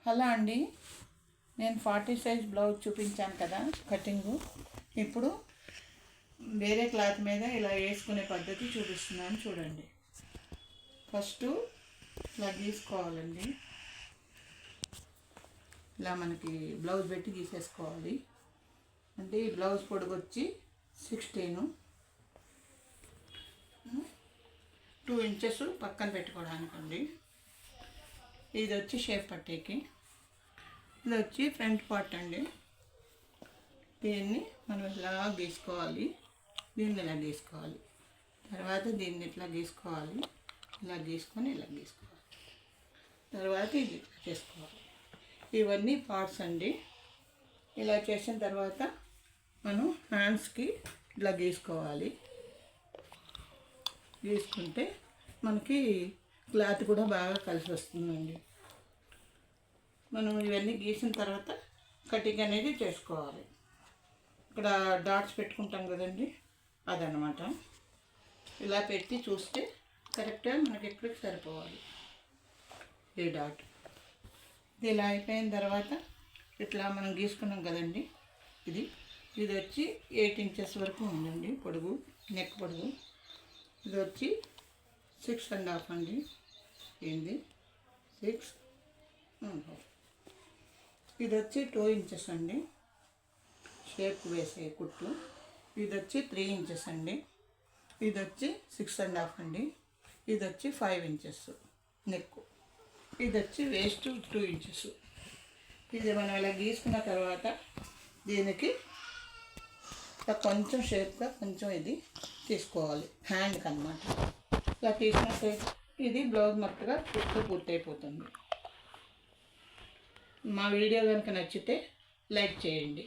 Hello అండి, నేను 40 size blouse చూపించాను కదా కటింగు. ఇప్పుడు వేరే క్లాత్ మీద ఇలా వేసుకునే పద్ధతి చూపిస్తున్నాను చూడండి. ఫస్ట్ ఇలా గీసుకోవాలండి. ఇలా మనకి బ్లౌజ్ పెట్టి గీసేసుకోవాలి. అంటే ఈ బ్లౌజ్ పొడుగు వచ్చి 16, 2 ఇంచెస్ పక్కన పెట్టుకోవడానికండి. ఇది వచ్చి షేప్ పట్టేకి, ఇది వచ్చి ఫ్రంట్ పార్ట్ అండి. దీన్ని మనం ఇలా గీసుకోవాలి, దీన్ని ఇలా గీసుకోవాలి, తర్వాత దీన్ని ఇట్లా గీసుకోవాలి, ఇలా గీసుకొని ఇలా గీసుకోవాలి, తర్వాత ఇది చేసుకోవాలి. ఇవన్నీ పార్ట్స్ అండి. ఇలా చేసిన తర్వాత మనం హ్యాండ్స్కి ఇట్లా గీసుకోవాలి. గీసుకుంటే మనకి క్లాత్ కూడా బాగా కలిసి వస్తుందండి. మనం ఇవన్నీ గీసిన తర్వాత కటింగ్ అనేది చేసుకోవాలి. ఇక్కడ డాట్స్ పెట్టుకుంటాం కదండి, అదనమాట. ఇలా పెట్టి చూస్తే కరెక్ట్గా మనకి ఎక్కడికి సరిపోవాలి ఈ డాట్. ఇది ఇలా అయిపోయిన తర్వాత ఇట్లా మనం గీసుకున్నాం కదండి, ఇది వచ్చి 8 ఇంచెస్ వరకు ఉందండి పొడుగు, నెక్ పొడుగు. ఇది వచ్చి 6.5 అండి. ఏంది 6.5. ఇది వచ్చి 2 ఇంచెస్ అండి షేప్ వేసే కుట్టు. ఇది వచ్చి 3 ఇంచెస్ అండి. ఇది వచ్చి 6.5 అండి. ఇది వచ్చి 5 ఇంచెస్ నెక్. ఇది వచ్చి వేస్ట్ 2 ఇంచెస్. ఇది మనం ఇలా గీసుకున్న తర్వాత దీనికి కొంచెం షేప్గా కొంచెం ఇది తీసుకోవాలి హ్యాండ్కి అన్నమాట. ఇలా తీసినట్టయితే ఇది బ్లౌజ్ మొత్తగా పూర్తయిపోతుంది. మా వీడియో కనుక నచ్చితే లైక్ చేయండి.